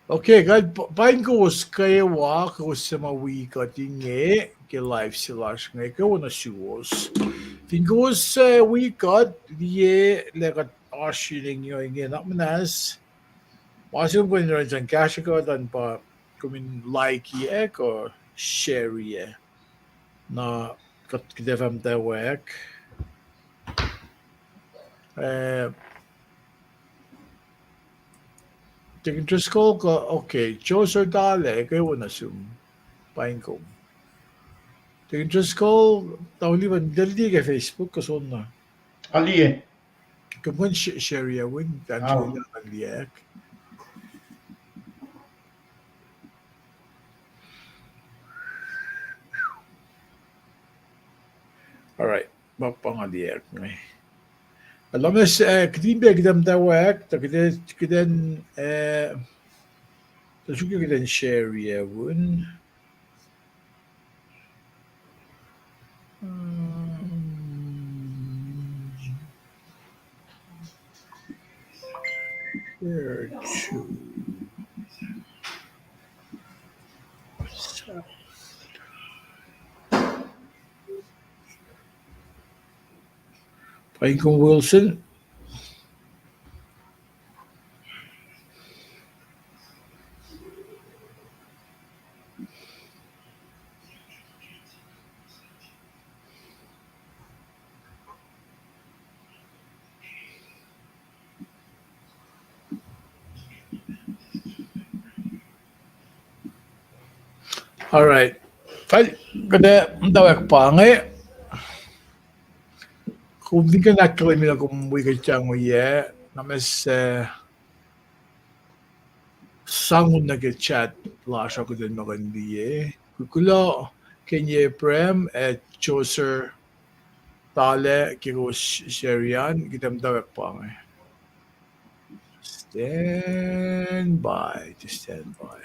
Okay, gal pain ko kaya wa ko sa mawi ka tinge ke live silash ngai ko na shoes. Fingos we got the like a ashing yo inge na manas. Wasu ko ni ran cash ko dan pa kumin like ye ko share ye na kat kidefam da work. Eh Tingin ko okay, Joe dale kay wala sum pain ko. Tingin ko tawliban daldi kay Facebook ko na. Aliye. Kamun share ye win dan Aw. chila liek. All right. Bakpang liek ngai. Alam mo kdin be gidam da work ta kiden ta shuki kiden share ye win. Share to pain ko Wilson. All right. Fal kada dawak pa ngai. Kung di ka nakakalimila kung may kacang mo ye, namas sangun na chat lasha ko din magandi ye. Kukula kenye prem choser tale kiko sherian kitam dawak pa ngai. Stand by, just stand by.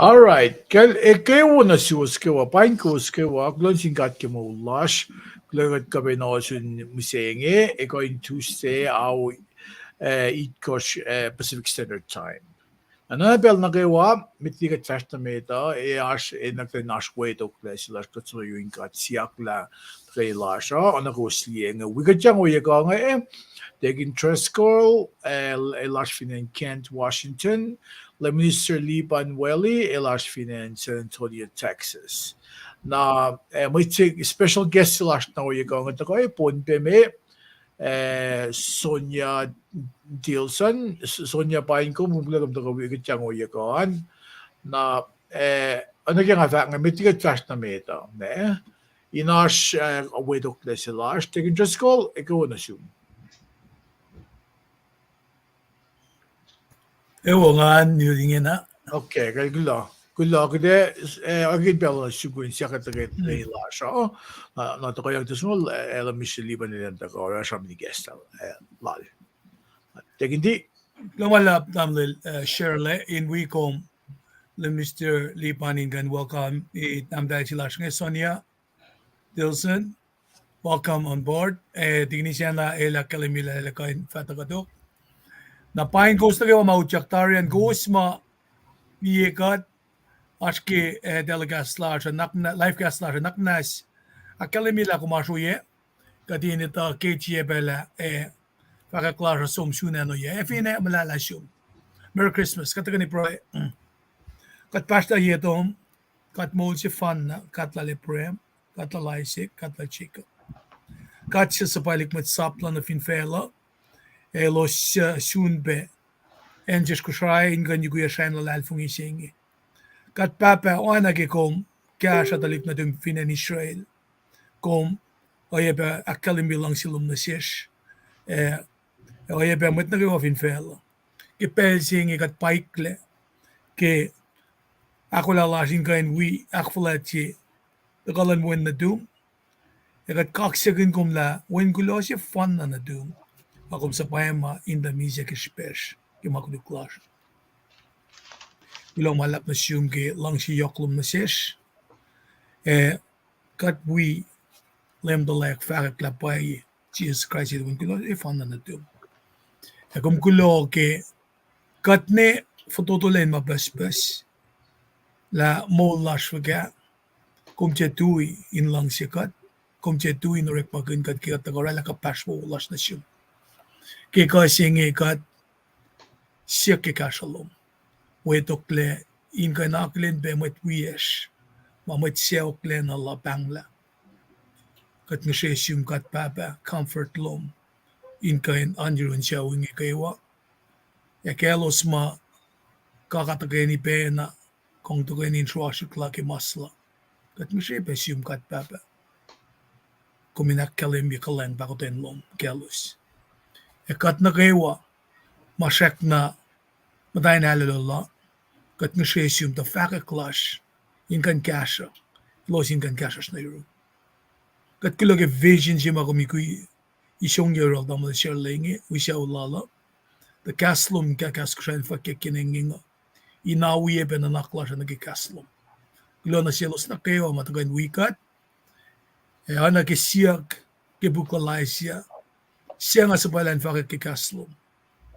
All right. Kayo na si Uskewa, pain ko Uskewa, glon singkat ke mo lash, glon ka be no sun musenge, going Tuesday au East Coast Pacific Standard Time. Anabel na kayo mitli ka test na meta, ash nagtanash wait o kles lash ka so yung kat siyak la kay lash ana ko slieng. Wiga jang o yaga nga Degin Trescol, Elash Finan Kent, Washington, Le Minister Lee Banueli, Elash Finan San Antonio, Texas. Na may special guest sila na uya kong ito ko pon peme Sonia Dilson, Sonia Pain ko mumula kam to ko uya kyang uya kon na ano kaya nga may tiga trash na meta ne inash awedok na sila Degin Trescol ikaw na siyum. Ewo nga nyuringin na. Okay, kay gula kede agin bela sugun siya kataget nila siya. Na to kaya tusmol ela Michelle Liban nila ta ko ra siya ni guest lal. Tegindi Lumala tamlil Shirley in Wikom le Mr. Lee Paningan welcome i tamday sila Sonia Dilson welcome on board. Tignisyan na kalimila kain fatakadok. Na pain goes na mauchaktarian goes ma yekat aşki delegaslar nakna life gaslar naknas akalimila kumashuye kadini ta kechiye bela fakaklar som shuna no ye efine malala shum. Merry Christmas katagani pro kat pasta yetom kat molche fanna kat la leprem kat la laisik kat la chika kat sa palik met saplan na finfela los shunbe enjes kushrai ingan yuguya shain la alfungi singi kat papa ona ke kom kya shatalik na dung finan Israel kom oyebe akalim bilang silum na sish oyebe met na ko finfela ke pel singi kat paikle ke ako la lasin kain wi akflati the galan win na doom kat kaksekin kom la win gulo si fan na doom akom sa paema in the music spesh ke makuduklas wilong malap na siyum ke lang si yoklum na sish kat wi lem the lek fakak la pai Jesus Christ win gulo si fan na doom akom gulo ke kat ne fototolen mabasbas la molas faga kom che tui in lang sikat kom che tui no rek pagin kat ki katagora la kapaswo las na siyum ke ka singe kat siya ke kasalom we tokle in ka naklen be met wies mamet siya okle na la bangla kat nga siya siyum kat papa comfort lom in ka in anjurun siya wingi kaywa ya kelos ma kakatagay ni pe na kung to kayo ninsuasik laki masla. Kat nga siya siyum kat papa kuminak kalim yakalang bako tenlom kelos kat na kaywa masyak na matay na alala kat nga siya siyum ta faka clash in kan kasha los in kan kasha na yun kat kilo ke vision siya makumikoy isong yaro damal siya lengi wisya ulala the kaslum ka kaskusyan fa kekinenging inawi e benanakla siya nagikaslum kilo na siya los na kayo matagayin wikat ana ke siyag ke bukalay siya nga sabalan fa kikaslum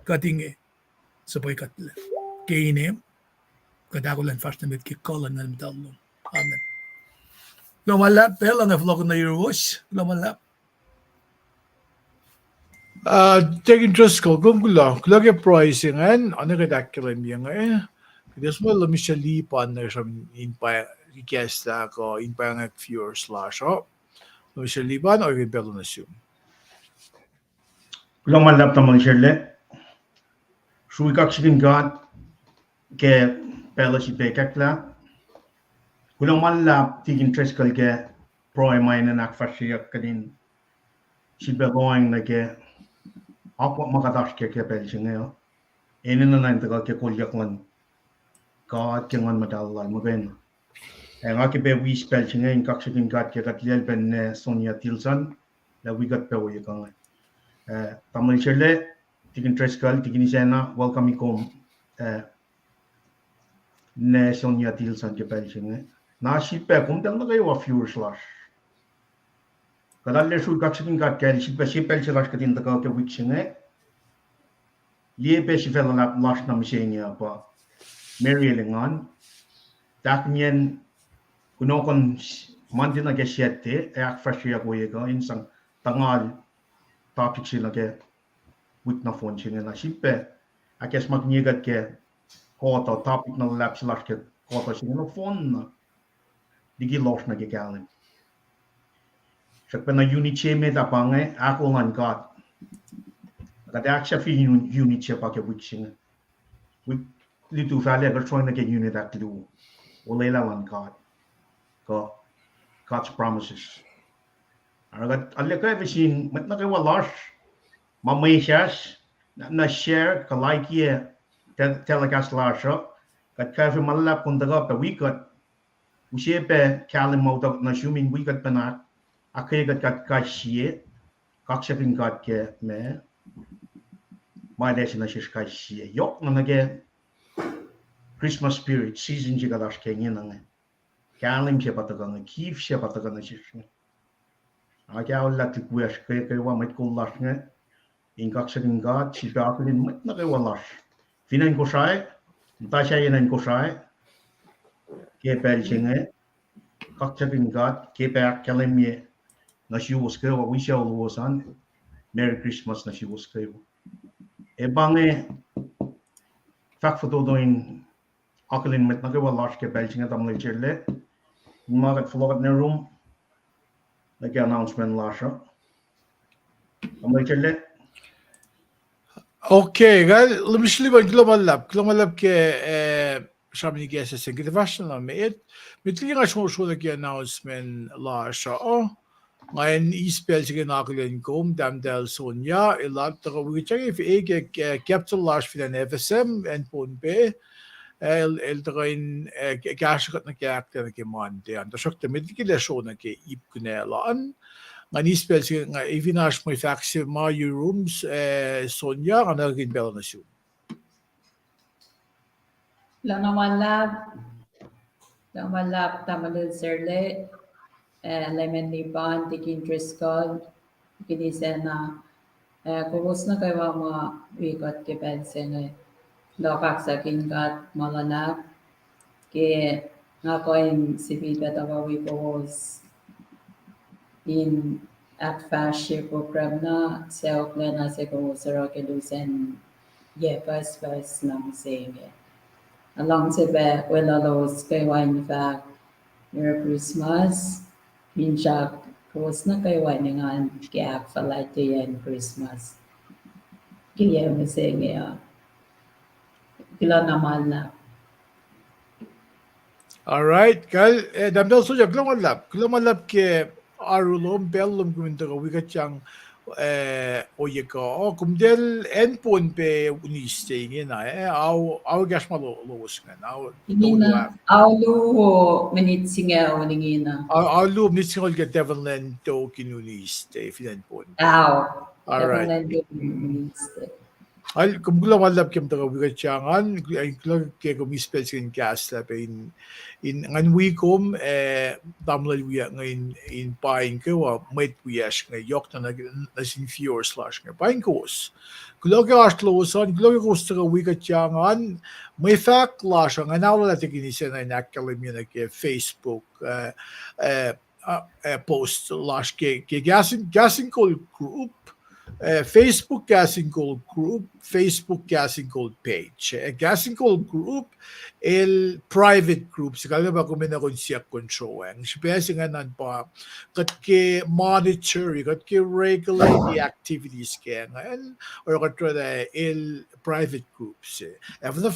katinge sabay katla kainem kadakulan fast na mit kikalan na medalum amen lomalap pelang na vlog na euros lomalap Take interest ko kung kulage pricing ano ka dakilan yung Because well, let me siya lipan na siya in pa request ako in pa nga viewer slash let me siya lipan o yung pelo na siya. Kulang malap naman Shirley. Sui kaksikin God ke pela si pekakla. Kulang malap tigin tres kal ke pro mai na nakfashiyak kadin si begoing na ke ako makatash ke pel singayo. Enin na nang tagal ke kulyak lan God ke ngan madalal maben. Ang aki be we spell singayin kaksikin God ke katlel ben Sonia Tilson la we got pe we kang. Tamal Shirley tigin tres kal tigin isena welcome ikom ne Sonia Tilson ke pel singay. Na shilpe kum dang na kayo a few slash. Kalalle sui kaksikin God ke shilpe slash kadin tagal ke week singay. Liye pe shifel na lash na misenya pa. Mary Elingan taknyen kunokon mantin na ke siete ak fashiya ko yega insang tangal topic sila ke week na phone sila na shilpe akes magniegat ke koto topic na lap slash ke koto sila no phone na digi loss na ke galen sakpen na unit cheme da pangai ako ngan got kada aksha fi unit che pa ke week sila week litu vale agar trying to get unit at lu olela lan God God's promises agat alle ka visin mat na kay walas mamay siyas na share ka like ye telecast lasha kat ka fi malap kun daga pa wikat usepe kalim mo na shuming wikat panak akay gat ka shie kaksapin gat ke me my lesson na shish ka shie yok na nage Christmas spirit season jiga dash kenya nang kalim siya patagan kif siya patagan na siya Aja olla ti kues ke wa met kullas nge in kaksakin gat si bakulin met na ke walas. Finan ko sai, ta sai nan ko sai ke pel chinge kaksakin gat ke pa kalemie na si uske wa wi shau luosan Merry Christmas na si uske. E bange fak foto doin akalin met na ke walas ke pel chinge tam le chelle. Magat flogat ne room na ke announcement lasha. Tam le chelle اوكي قال مش اللي جلوبال لاب كي شامني جيسا سنجد فاشن لما مثل غاش شو لك announcement لا شاء ngayon ispel sige nakulen kom damdel sonya ilag taga wichang if ege capital large filan FSM and punpe el taga in gashat na kyak na ke mande and shokta medikile show na ke ipkunelaan ngayon ispel sige nga evinash mo faxe ma rooms sonya anagin bel na siya Laman lab tamalil serle lemon liban tikin triskal kinisena kubos na kayo mga wikot ke pensene lokak sa kinkat malanap ke nga koin sibida tawa wikos in at fashion program na self na se ko sero ke lusen first na musenge along se be wela los kay wine fact Merry Christmas. Pinchak, kung na kayo nga kaya pala yan Christmas. Kaya masaya kila naman na. all right kal damdel sonya glomalab ke arulom bellum guminta ka wikachang oyeka kumdel endpoint pe uniste ngena au gasmalo los ngan au Hindi na, aulo ho manitsingaw ningina. au lu nitsingol ke develland to kinuniste finan point Aw, all right kapag nandito al kumgula malab kem taga wikachangan ay klag ke kumispel sin gas la pe in ngan wikom damla wiya ngayon in paing ko met wiyash ngay yok na sin fior slash ngay paing kos klag astlosan klag kos taga wikachangan may fact la siya nga nawala tikinisen na nakalim yun ke Facebook post lash ke gasin call group Facebook Gassing Gold Group, Facebook Gassing Gold page. Gassing Gold Group, el private group. Sekali ba kumina kon siya control. Siya nga nan pa, kat ke monitor, kat ke regulate the activities kaya ngayon, or kat el private groups. Even the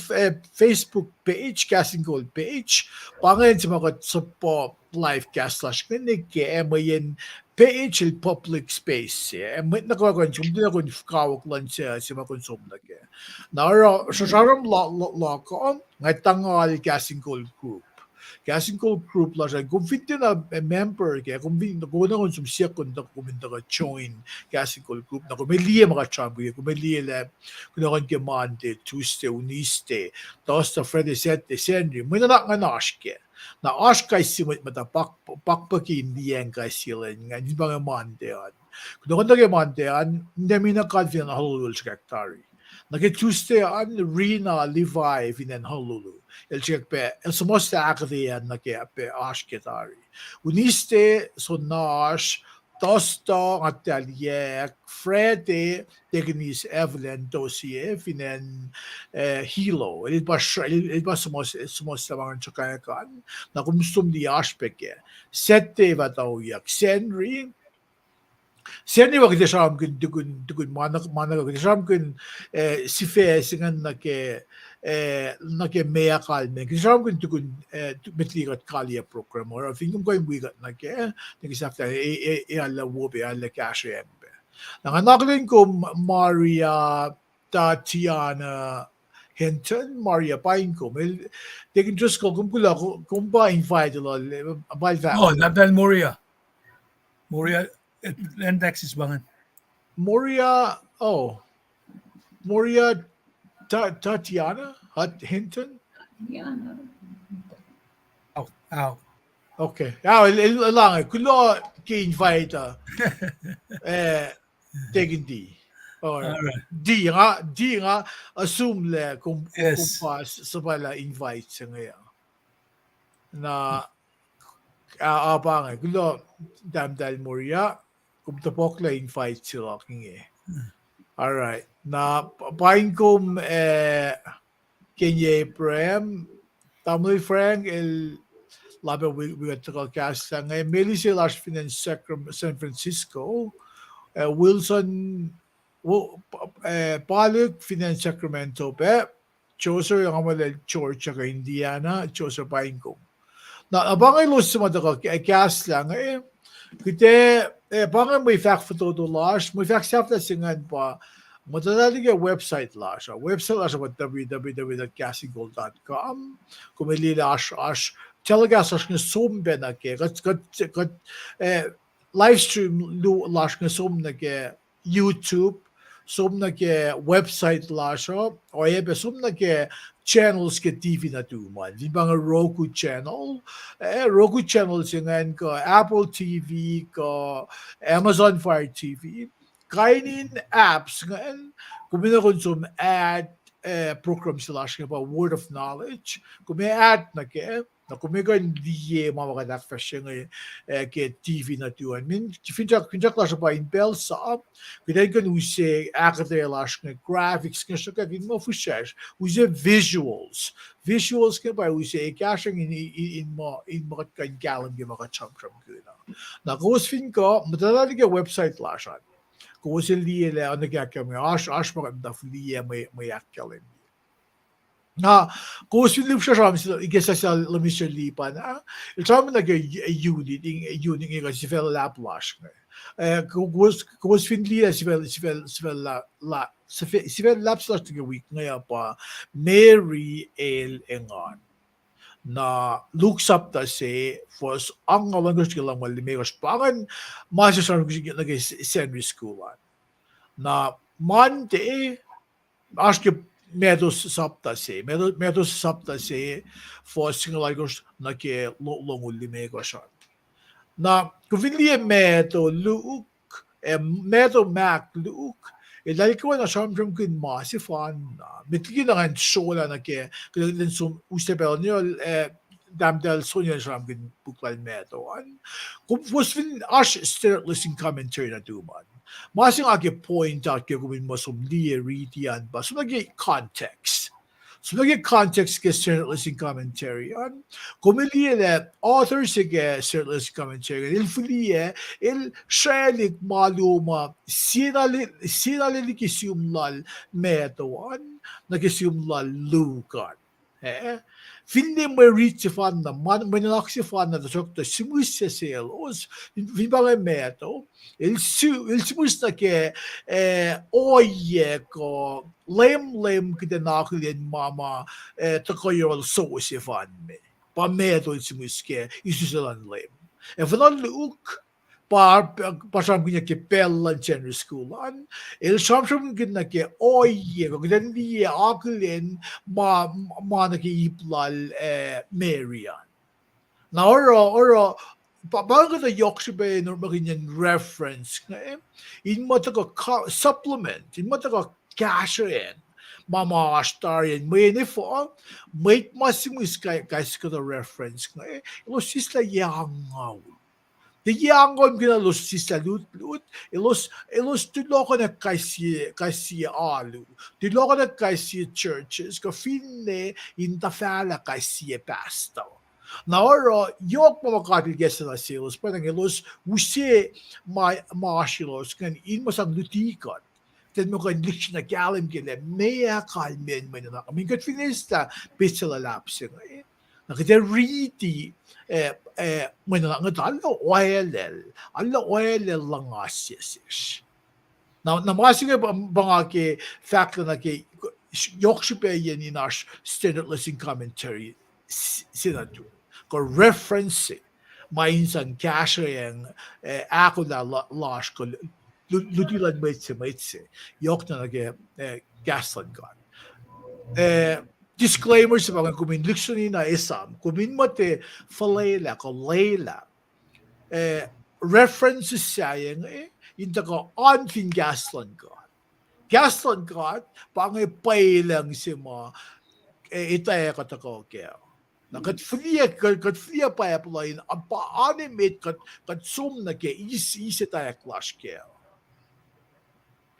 Facebook page, Gassing Gold page, pangayon sa mga support live gas slash clinic, kaya mayan page il public space met nakakon hindi na kon kawak lan siya si makonsum na ke nara sa saram la ko ngatang casting call group la siya kung fit na member ke kung fit na kon sum siya kon na kuminta ka join casting call group na kung may liya mga chambu kung may liya la kung kon ke Monday Tuesday Wednesday tapos na Friday Saturday Sunday may na nash ke na aşk simit mata pakpakin diyan kasilan nga di ba nga mandean kuno kon nga mandean hindi na confident halulul secretary nake Tuesday an Rina Levi vinen halulu el check pe el sumosta akdiyan nake pe aşketari uniste sonash Tosto atelier Friday Tegnis Evelyn dossier finen hilo it was sumos mga chakayakan na kumsum di aspeke sette vataw yak Senri wa kidasham kun dukun mana kidasham kun sife singan nake mea kalme kidasham kun dukun metligat kalia program or fingum ko imbigat nake nakisafta ala wobe ala kashembe nanganaklen ko Maria Tatiana Hinton, Maria Painko. They can just go kung ba invite Oh, Natal Moria. Moria, land taxes bangan. Moria Tatiana Hinton? Yan. Ow. Okay. Lang kulo invite taking D or Alright. D nga assume le kung Yes. pas sa pala invite sa ngayon na aabang gulo damdal Moria kung tapok la invite sila king alright na pain kum Kenya Prem Tamil Frank el labi we got to cast sa ngayon Melissa Lashfin in San Francisco Wilson Paluk Finance Sacramento pe Choser yung amal Georgia ka Indiana Choser pain kum na abangay lo sa madaka cast lang kite bangay may fact photo do lash may fact self na singan pa madadali ka website lash website lash at www.castinggold.com kumili lash telegas lash nga zoom ben na ke kat live stream lu lash nga zoom na ke YouTube zoom na ke website lash o ebe zoom na ke channels ke TV na tuman. Di ba nga Roku channel? Roku channel singan ko Apple TV ko Amazon Fire TV. Kainin apps ngayon kung minakonsum ad program sila siya pa word of knowledge. Kung may ad na ke na kung may ganyan diye mamakadak fashion ke TV na tuwan. Min finjak la siya pa in Belsa kaya kan use akate lash nga graphics nga siya kagin mo fushesh use visuals ka ba use kashang in mo kan galam gi maka cham kuna na kung fin ko madalali ka website lashan kung liye le ano kaya kami ash maka dafliye may akkalim na kung lip siya sila igesa sa lamisya lipan il sabi na unit nga si fel lap lash kung finliya si fel lap slash tiga week ngayon pa Mary El Engan na looks up ta si was ang language lang malimigos pangan masasarang nagay secondary school na Monday aske medos sapta se for single language na ke longul limigos na kuvinlie meto Mac Luke dahil ko na samsam kun masifan na mitli na kan sola na ke kailan sum usapel niyo damdal sonya sam kun buklal meto an kung fosfin ash listening commentary na tuman masing ake point out ke kumin masum liye ritian ba so nagi context ke listening commentary an kumiliye le authors ke listening commentary il fuliye il shalik maluma sinali kisiumlal metawan nakisiumlal lukan Finde may reach fan na manilak si fan na doktor simus sa selos vibang meto il simus na ke oye ko lem kita nakulin mama takoyol so si fan me pa meto il simus ke isusalan lem fan look pasam ginya ke pellan general school an il samsam gina ke oye ko gidan di akulen ma na ke iplal Marian na oro bago the yokshibe no maginyan reference in mo to supplement in mo to cash in mama astarian may ni fo may masimus guys ko the reference ilo sisla yang the young on gonna lose sister lut ilos tuloko na kasi alu tuloko na kasi churches ko finne in tafala kasi pastor na oro yok mo makatigas na sales parang ilos use maashilos kan in masang lutikot then mo kan lich na galim gila mea kalmen mo na kami kat finesta pisala lapsing nakita riti man nga alla oil lang asis na makasige banga ke fact na ke yokshipe yan in our standard listening commentary sinadu ko reference mainsan cash yang ako na lash ko lutilan maitse yok na nage gaslan god disclaimer sa mga kumin luxury na isam kumin mate falela ko layla references saying in the on gaslan god. Gaslan god, pang pay lang si mo, ito ko kaya. Kat fria pipeline, ang pa-animate kat zoom na ke, isi tayo clash kaya.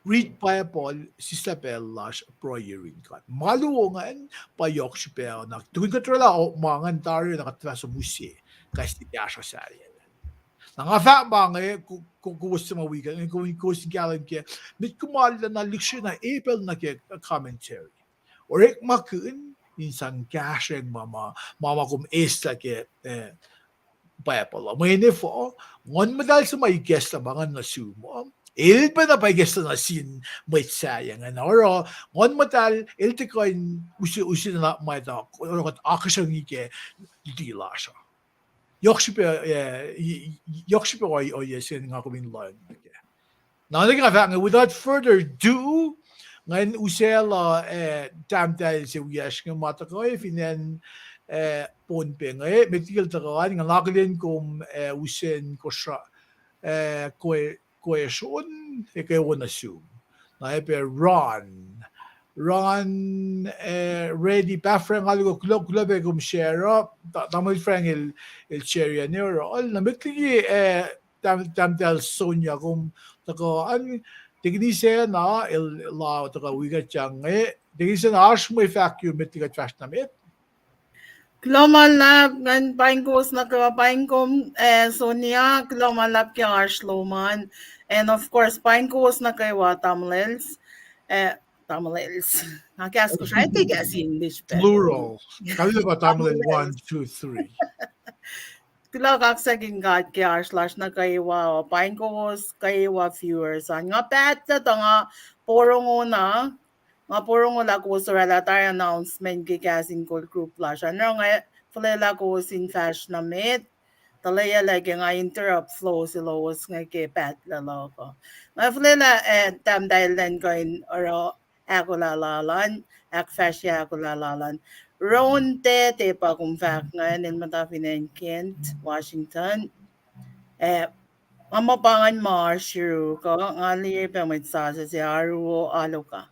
Read pipeline, si Sabellash proyerin kat. Maluungan, payok si Pel, na tuwing katrala o mangan tayo nakatira sa musi, kasi siya sa ayan. Nga mga kung gusto mo weekend, kung gusto galing kaya, may kumala na leksyon na April na kaya commentary. Or makun, minsan kasheng mama kum esta ke payapala. May nefo, ngon madal sa may guest na mga nasumo. Il pa na pa guest na sin may sayang ano oro ngon madal il te ko usi na may ta oro kat akasang ike dila siya. Yokshipe o yesin nga kumin lang. Now without further ado, ngayon usela tamdal si wiyash ng mata ko finen ponpe ngayon metil takaan nga laklin kum usen ko siya question kayo na assume na Ron ready pa frang algo club kum share up tamoy frang il share ya nero al na metli tamdal Sonia kum takaan Tignise na la taka wiga change. Tignise na ash mo vacuum mit tiga trash na mit. Klomalap ngan paingkos na paingkom Sonia klomalap kay Arshloman and of course paingkos na kay Tamlels Tamlels. Nakias ko siya tigas English Plural. Kali ba Tamlel 1 2 3. Kila kaksaging gat kaya slash na kaywa paingkos kaywa viewers nga pat sa nga porong una nga porong wala ko sa tayo announcement kikasin ko group flash ano nga flela ko sin fash na mit talaya lagi nga interrupt flow si Lois nga kay pat lalo ko nga flela tam dahil din ko in oro ako lalalan ak fash ako lalalan Ron te pa kung fact ngayon in matapin Kent, Washington. Mapangan Marshru ko nga liye pa may sa si Aruo Aloka.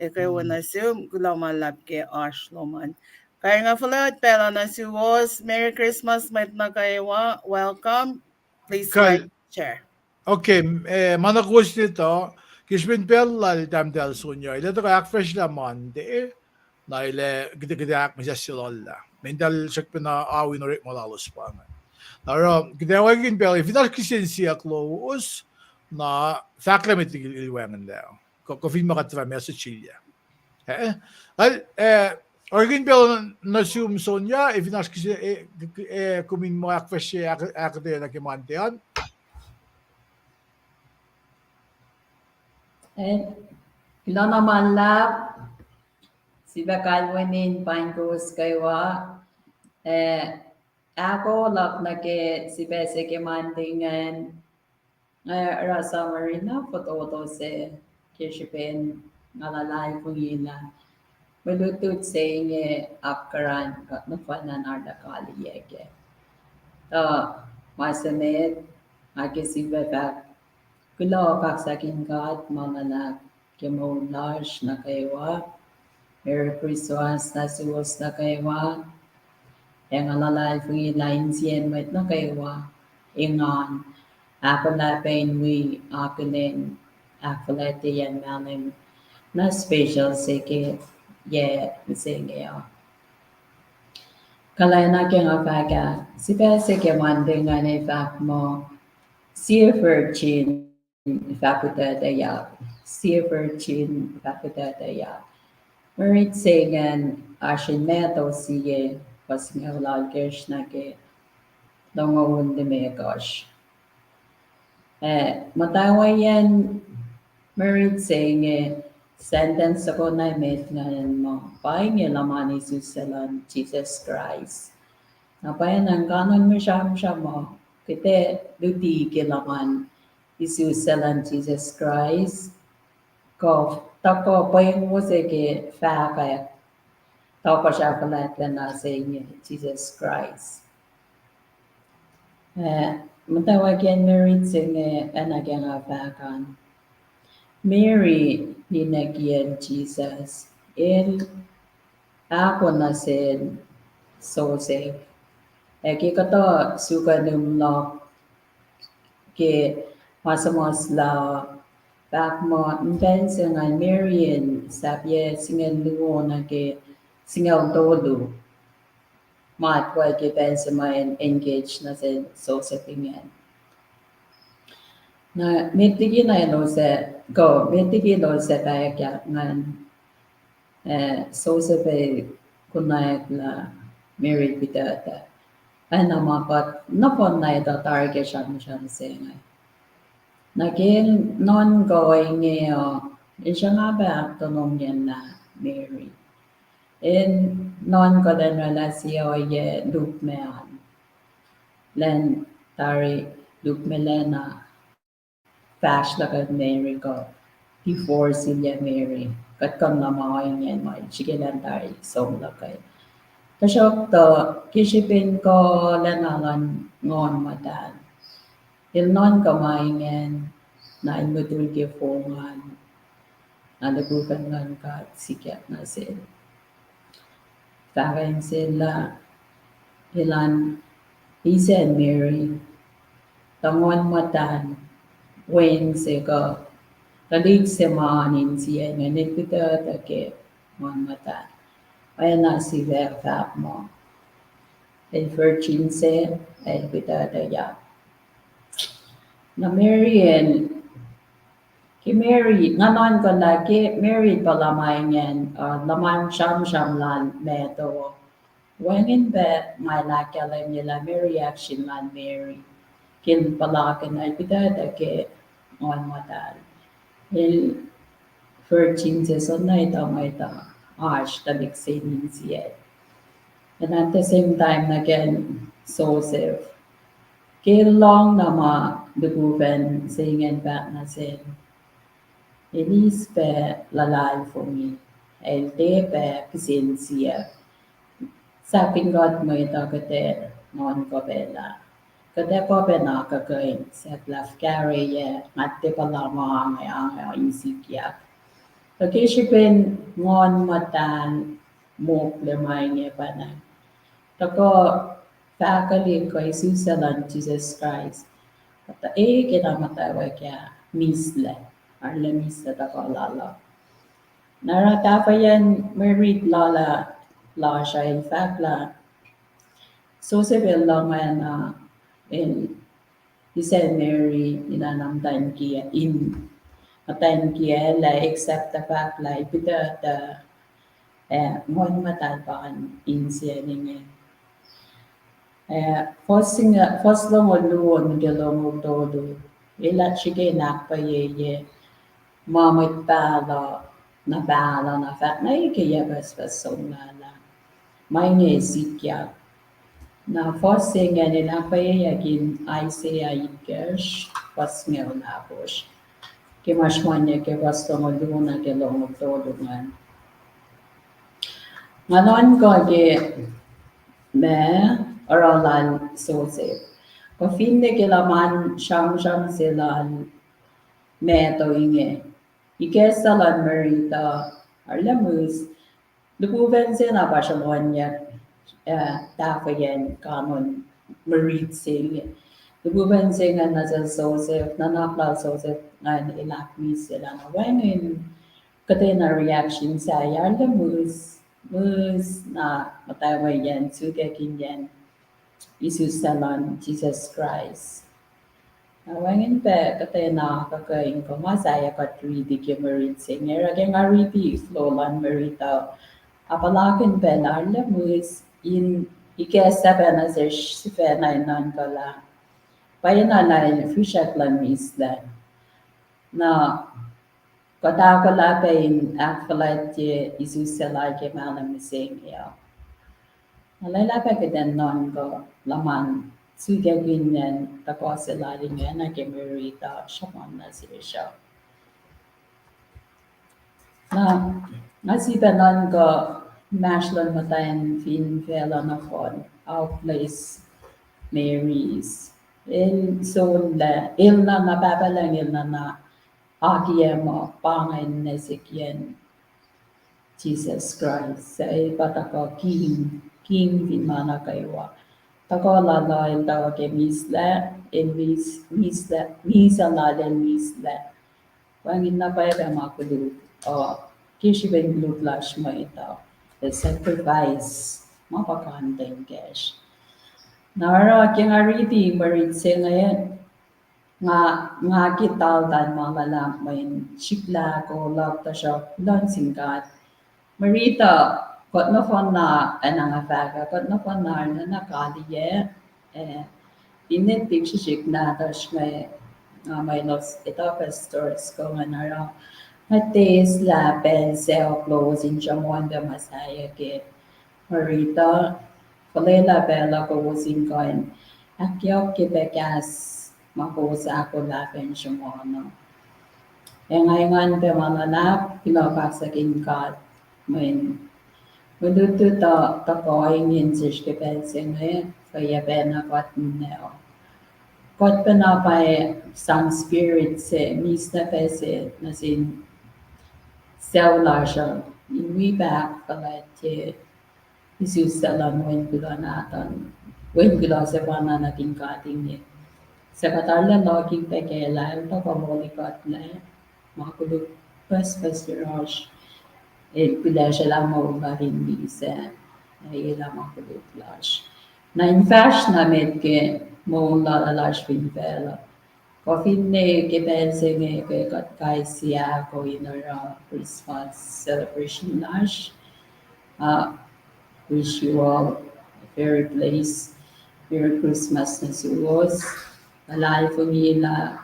Kayo na sum gulamalap ke Ashloman. Kaya nga pala pala na si was Merry Christmas met na kayo welcome. Please like share. Okay, manakos nito. Kishmin Bella tamdal Sonia. Ito ka fresh laman de. Na ile gida misya silolla. Mendal siya pinaawin ulit malalos pa. Naro, gidawagin Bella, final kisin siya close na sakramit ilwangan daw. Kofin makatra message siya. Organ Bella na sum Sonia, final kisin kumin mo fresh akde na kimantian. Kila naman lap si Bakalwanin Pangos kaywa ako lap na ke si Bese ke mandingan rasa marina foto se kishipen ngalalay pungina malutut saying apkaran kat nafanan arda kali yeke masamet ake si Bebak kulo kaksakin kat mga na kemolash na kaywa Merry Christmas na siwas na kaywa. Yang alalay free lines yan met na kaywa. Ingan. Ako na pain we akulin. Akulete yan malim. Na special sige. Yeah, sige ya. Kalay na kaya nga faga. Si Bese ke wande nga na fak mo. Siya virgin. Fakultete ya. Siya virgin. Fakultete ya. Merit sagen ashin meto sige pas ngawlal Krishna ke dongawun de megosh. Matawayan merit saying sentence ako na met ngayon mo. Paing laman Isus salan Jesus Christ. Napayan ang kanon mo siya mo. Kite duti kilaman Isus salan Jesus Christ. Tako paing mo sige fa kaya tako siya pala na sa inyo Jesus Christ. Matawagan married singe anagyan abakan. Mary hinagyan Jesus. Il ako na sin Joseph. Eki kato suka numlok ke masamos la back mo ben singa Marian sabye singa luo na ke singa todo. Mat wa ke ben sama engage na sin Joseph ingin. Na mitigi na no se go mitigi no se kaya kya ngan Joseph kunayak la Mary pitata. Ay namapat napon na ito target siyang singay. Naging non-going ngayon, siya nga ba tanong yan na Mary? In non ko den relasyon ye lukmean. Len tari lukmelena fash lagat Mary ko before siya Mary. Kat kang namakoy yan mo, sigilan tari song lakay. Kasyok to, kisipin ko lanalan ngon matan. Ilnon kamaingen na imutul ke fongan na lagukan ngan ka sikat na sin. Kakain sila ilan Isa and Mary tangon matan wen sego kalig semanin siya nganit kita take ngon matan. Ay na si Verfap mo. Ay virgin se ay kita ya. Na Marian, ki Mary, nganon ko na ki Mary pala maingen, laman siyam lan meto. Wengin be may lakalan nila Mary action lan Mary. Kin pala ka na ipita ke on matal. Il virgin se sonay ta may ta. Ash talik sinin siya. And at the same time again, Joseph. Kilong nama duguven singen back na sin. Elis pe lalay for me. El de pe pisensia. Saping God mo ito kate non ko bela. Kate ko pe na kakain. Sa laf carry ye. Ngate pala mga ang isikya. Pagkisipin ngon matan mo lemay niya pa na. Tako faculty ko isusalan Jesus Christ. At kinamatawa kaya misle. Arle misle tako lala. Narata pa yan married lala la siya. In fact la so civil lang na in Saint Mary inanamdan kiya in matan kiya la except the fact la ipita the ngon matalpakan in siya niya. First long luon gelong todo. Ila chike nak pa ye mamit pala na bala na fat na ikaya bas song na la. May ne sikya. Na first thing and in pa ye yakin Isaiah ikesh pas ngel na push. Kimash manya ke pas long luon na gelong todo man. Nganon ko ge me aralan Joseph. Kofinde kilaman siyam sila meto inge. Ikesalan merita arlamus. Lukuven sila pa siya niya tafayen kanon merit sing. Lukuven sila na sa Joseph, nanakla Joseph nga ilakmi sila na wengin kate na reaction sa arlamus. Mus na mataway yan, sugakin yan. Isus salon Jesus Christ. Wangin pe kate na kakain ko masaya katri di ke merit singer again ariti flolan merita. Apalakin pe narle mus in ikesa na ser sife na inan kala. Payana na fishat lan misla. Na kata ko la pe in akfalat je Isus salay ke malam mising ya. Nalala pa kita non ko laman sugagin yan tako sila rin yan na kemerita siya na siya. Na nasipa non ko mashlon matayan fin fela na fon our place Mary's Il sulle, ilna na babalang ilna na akiemo pangain nesikien Jesus Christ. Sa ipatako king di mana kaywa. Tako lala il tawa ke misle, il misa la del misle. Wangin na pa ebe makulu. O, kishi ben glu flash mo ito. The sacrifice. Mapakanteng cash. Nara kaya nga riti marit siya ngayon. Nga kital dan mga lang may chikla ko love ta siya singkat. Marita kot na fon na anang afaga kot na fon na nakali ye inetik siya na tas may los ito stores ko nga nara hates la pensel closing siya mo ang masaya ke Marita Kalela bela ko using koin akyaw kibekas makusa ako lapen siya mo ano. Ngayon pe mananap pinapaksakin ka Menutu ta koin yin sich gepensin kaya bena kot neo. Kot pena pa some spirit se mis na pese na sin cellular siya. We back pala te Jesus salam wen gula natin. Wen gula sa pana natin kating ni. Sa katarla loging peke layo ta kamoli kot na makulog pas rosh. Pila siya lang maubahin bisa. Ay ilang makulog flash. Na in fash na med ke mo lalalash pinvela. Kofin ne ke pense nge ke kat kai siya ko inara Christmas celebration lash. Wish you all a very blessed Merry Christmas na suwas. Alay pumila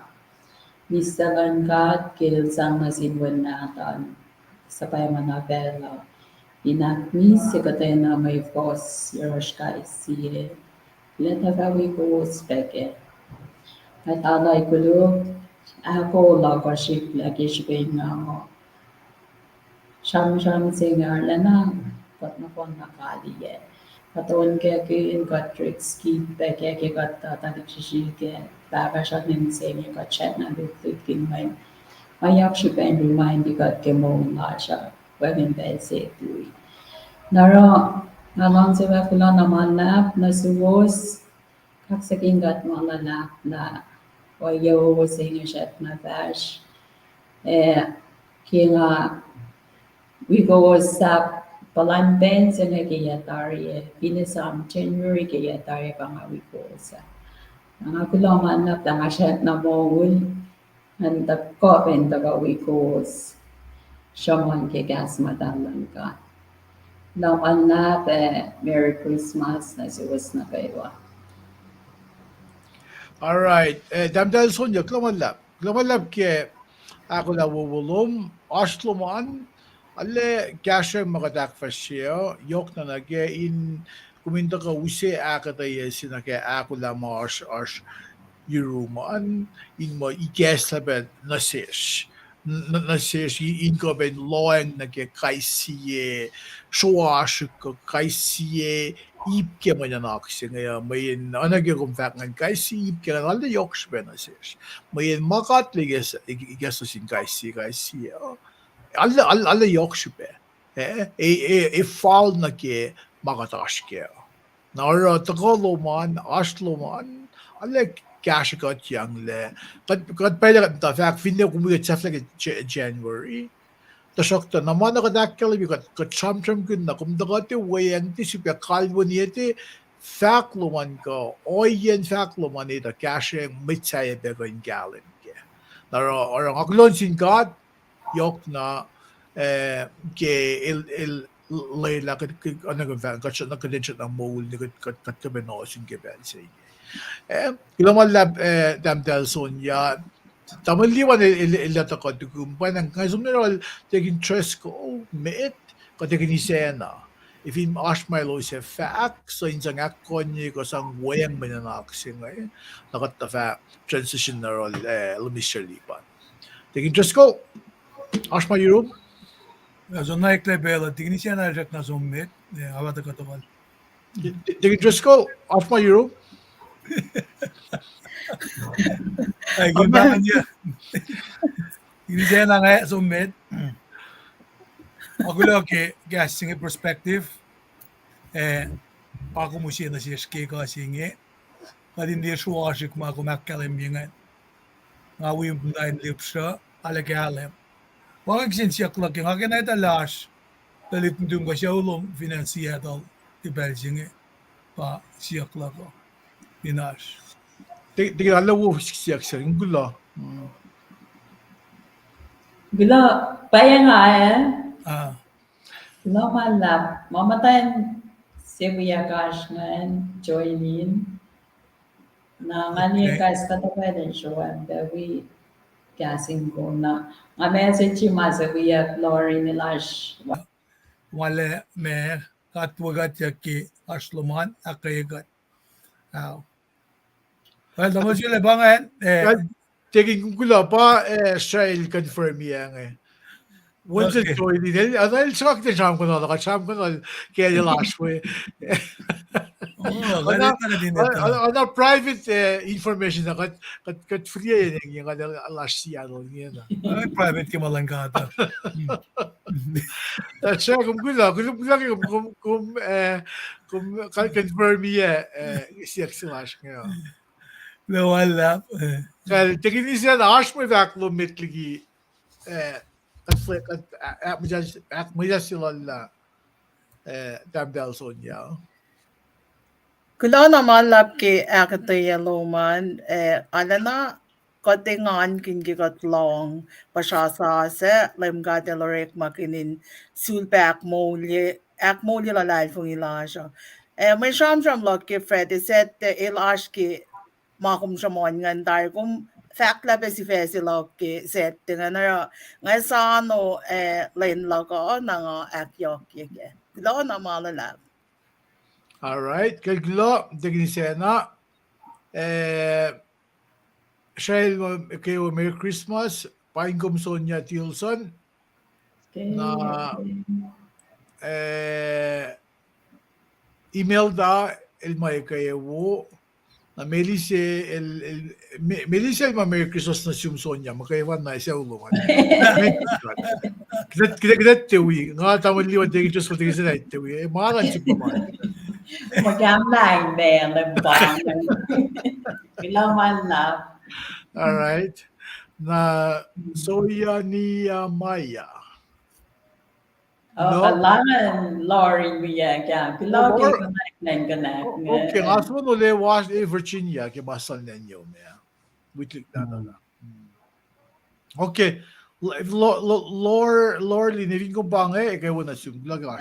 misalan kat kil sang nasinwan natin sa payamanabela. Inakmi si katena may fos yaroshka isiye. Letagawi ko speke. At alay kulo ako lagaship lagi siya nga mo. Sham singer lana kot na kon nakaliye. Katon ke in got tricks keep beke ke got tatak ke baba siya nin singer got chat na lutukin may mayak siya ben remind got ke mo nga siya. Women bed say tuwi. Naro nalang sa bakula naman na suwos kaksaking got mga na wayo singer siya na bash. Kaya we go sa palanben sa nagayatari pinasam January kayatari pangawi ko sa ang ako lang manap lang siya na mawul ang ko ben tagawi ko siya man kigas madalang ka laman na Merry Christmas na siwas na kayo. Alright, damdal sonya klamalab. Klamalab ke ako la wulum asluman alle gashe magadak fashiyo yok na nage in kuminda ka use akata yesin ke ako la marsh yuruman in mo igesabet nasish nasish in ko ben loeng nage kaisiye shoash ko kaisiye ipke mo na naksin ngaya mayin anage kumfak ngan kaisi ipke na alle yoks ben nasish mayin makat liges igasosin kaisi alle yoks be fall na ke magatash ke nara takoloman asloman alle cash got young le kat pwede ta fact finde kumugat sa like January tasokta naman ako dakkel bi kat cham kun na kum dagate wayang ti siya kalbo niyete fact luman ko oyen fact luman ita cash mitsaya be ko in gallon ke nara orang aklon sin got yok na ke il Leila kat ano ko fact kat na kadensya na mole ni kat ka benosin ke ben say Kilaman lab damdal Sonya tamaliwan ilata ko dukumpan ang kasumiral taking trust ko meet ko taking isena if in ashmilo is a fact so in sang akon ko sang wayang mananak singay nakata fa transition na role lumishalipan taking trust ko ashma Europe So naikle bela tigni siya na rek na summit. Awata katamal. taking trust ko ashma Europe Ay, gundangan niya. Hindi siya na nga sumit. Ako lang kaya singi perspective. Ako mo siya na siya ka singi. Kadindi siya siya kumakumakkalim yung ngawi yung pundahin lip siya. Alakalim. Wakag siya klak yung akin ay talas. Dalit nung ka siya ulong finansiyadal. Ibel singi. Pa siya klak ko. Pinas. 되게 알라고 시작했어. 이걸로. Gula, paya nga eh. Ah, Gula malap. Mamatayan si Kuya Cash ngayon, joinin. Na nga niya guys katapayan siya. Dawi kasing ko na. Nga message yung sa Kuya Glory nila. wale me katwagat yaki asluman akayagat. Well, naman sila bangan. 되게 이걸로 봐. 스타일 confirm yang. Once Okay. it joined in, أنا الشغل كده شام كنا لقى شام كنا كده لاش شوي. Oh, ganit na din ito. أنا private information na kat free yang ada lash siya no yan. Ay, private ka malang kata. Siya kung confirm niya siya slash ngayon. Nawala. Kaya tingin niya na ash mo vacuum lagi at mo sila la damdal son ya. Kula naman lap ki akataya loman, alana katingan kingigat long pasasa se lemga delorek makinin sulpak molye ak molye la life ng ilasha. May sham lok ki Freddy set ilash ki makum shamon ngan dar kum fact la si lok ki set nga na nga sano len lako na ak yok yeke. Kula naman lap. All right. Kaya tingin niya na siya kayo Merry Christmas. Paingom Sonia Tilson na email da el may kayo na Melissa el Merry Christmas na siyum Sonia makaiwan na siya ulungan. Kita tewi nga tama liwan tingin just for tingin sila tewi mahalan siya pa man. Magamlang din, lebang. Gula malap. All right. Na Soya ni Maya. Oh, kailangan Lauren Villa ka. Gula kayo connect. Okay, nga so no le was Virginia ke basal ninyo maya. Witlik na na. Okay. Lord linivin ko bang kayo na sum laga.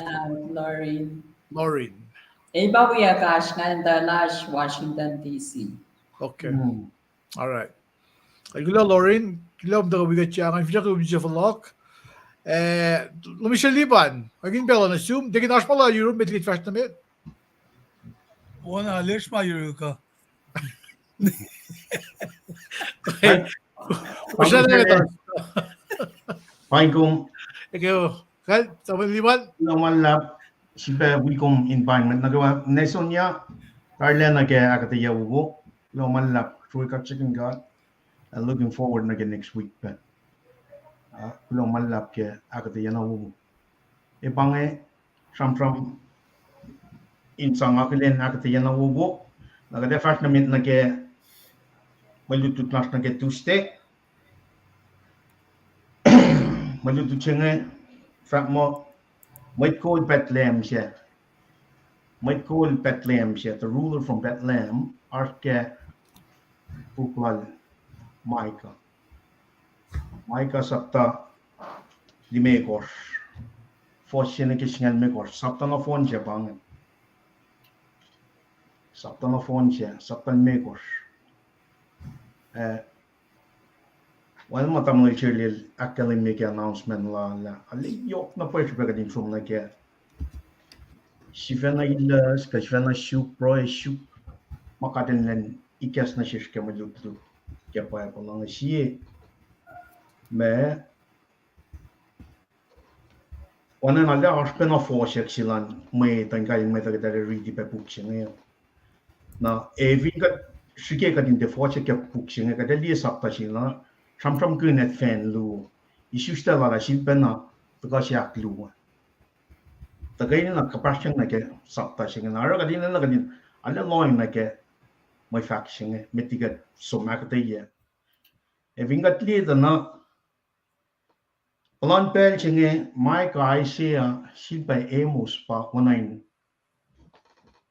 Lauren. Iba Kuya Cash nga Dallas, Washington, D.C. Okay. All right. Gula Lauren, gula mga kabigat siya. Ang fija ko bisa falok. Lumisya liban. Agin pala na sum. Degin ash pala Europe medlit fast na med. Wala, alis ma yun ka. Okay. Usya na ito. Paingong Ikaw. Kal, sama liban. naman lap siya wikom environment nagawa nesonya Carla na kaya akataya ugo naman lap true ka chicken god and looking forward na next week pa naman lap kaya akataya na ugo ipange from insang akilen akataya na ugo nagade first na mint na kaya malutut class na kaya Tuesday malutut siya from mo might call Bethlehem siya. Might call Bethlehem siya. The ruler from Bethlehem, Arke Puklal Micah. Micah sabta di Megor. Fos siya na kisingan Megor. Sabta na phone siya bangan. Sabta na phone siya. Sabta na Megor. Well, matam na chirlil academic announcement la aliyok na pwede pa kading from like Shivana ilas ka Shivana shoot pro shoot makatin len ikas na shish ka malutu kaya pa lang siye me wana na la arpe na fo seksilan may tangkay may tagada ready pa puksin ngayon na every shike ka din de foche ke puksing ka de li sapta shina tram kun net fan lu isusta la shilpena to ka syak lu ta ga na kapashang na ke sapta shing na ra ga din na ga din ala loin na ke mai faksing mitiga so ma ka ye e vingat li da na plan pel chinge mai ka ai sia shilpa emos pa onain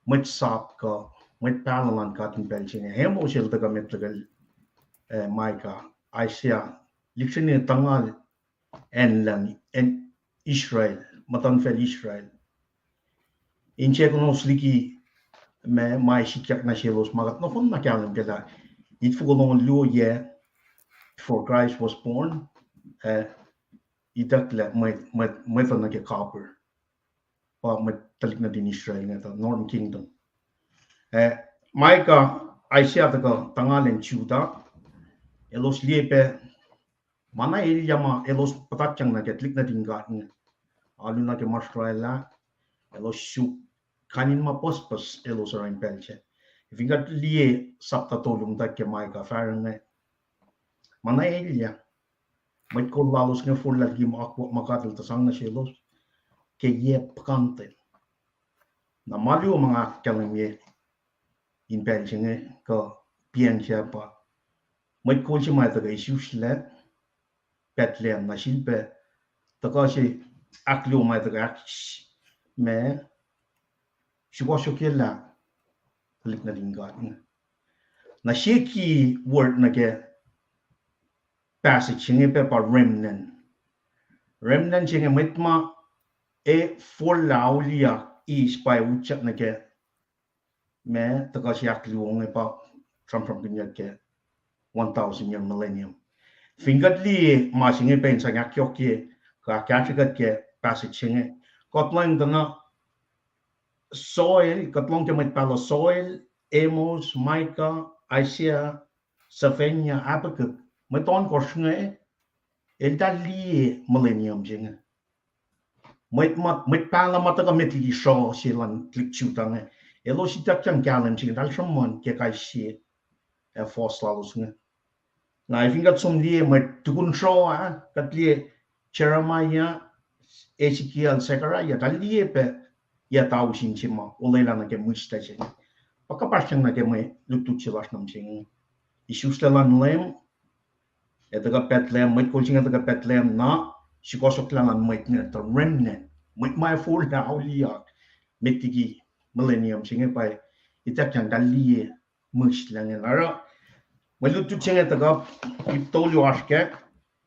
mit sap ka mit palalan ka tin pel chinge hemo shil ta ga mitigal mai ka ai sia liksini tangal en lang en Israel matan fel Israel in chekono sliki me mai shikyak na shelos magat no fon na kyalim keda it fulon lu ye before Christ was born idakle mai na ke copper pa mai talik na din Israel na Northern Kingdom mai ka Asia ta ka tangalen Juda elos liepe mana yama elos patachang na ke tlik na din ga alu na ke Australia elos shu kanin ma pospos elos arain pelche vingat lie sapta tolum ta ke mai ka farne mana elia mai ko lalos nge fulla gi makatel ta sang na shelos ke ye pkante na malu mga kalmye in pelche nge ko pian pa mai ko chi mai ta ga isusle Bethlehem na shilpe ta ka shi aklu mai ta ga me shukela lik na dinga na sheki word na ke passage nge pe pa remnant nge mitma e for laulia is by uchak na ke me ta ka shi aklu nge pa from pinya ke 1000 year millennium fingatli ma singe pen sa ngakyo ke ka ke passage nge kotlang dana soil katlong ke met palo soil Amos Micah Isaiah Safenia Habakkuk meton korsnge el dali millennium jinga met pala mata ka metli sho silan klik chutange elo sitak chang kalam jinga dal shomon ke kai shi e foslalos nge na ifingat somli met tukun sho katli Jeremiah Ezekiel Zechariah dali pe ya tahu sin cima oleh lana ke musta je paka pasang na ke mai lutut chilas nam sing isu stelan lem eta ka Bethlehem mai coaching eta ka Bethlehem na sikosok lan mai ne to remnant mai full da aulia metigi millennium sing pai itak yang dali mus lang ara mai lutut sing eta ka iptolio aske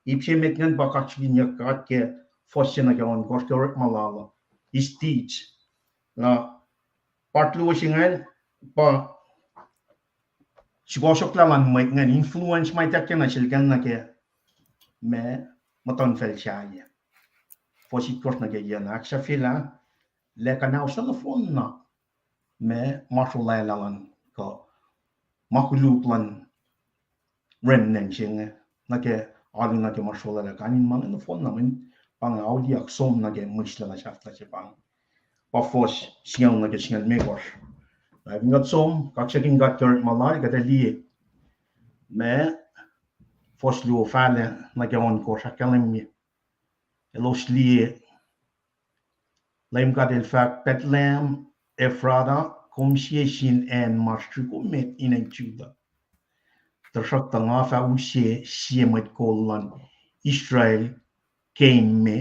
ipse metngan bakak chinya ka ke fosena ke on koskor malala is teach na partlu singan pa sigosok lalan mai ngan influence mai takya na silgan na ke me maton fel chaya fosi kos na ke yana aksa fila le kana usala fonna me marshalla lalan ko makulu plan remnant singa na ke ali na ke marshalla la kanin man na fonna min pang audi aksom na ke musla na shafta se pang Pafos siang na siang megos. Na vingat som kaksaking gatter malai gadali me foslu fale na gawon ko shakalem elos li lem gadel fak Bethlehem Ephrata komsiesin en mastruko met in en Juda. Tersak tanga fa usie siemet kollan Israel came me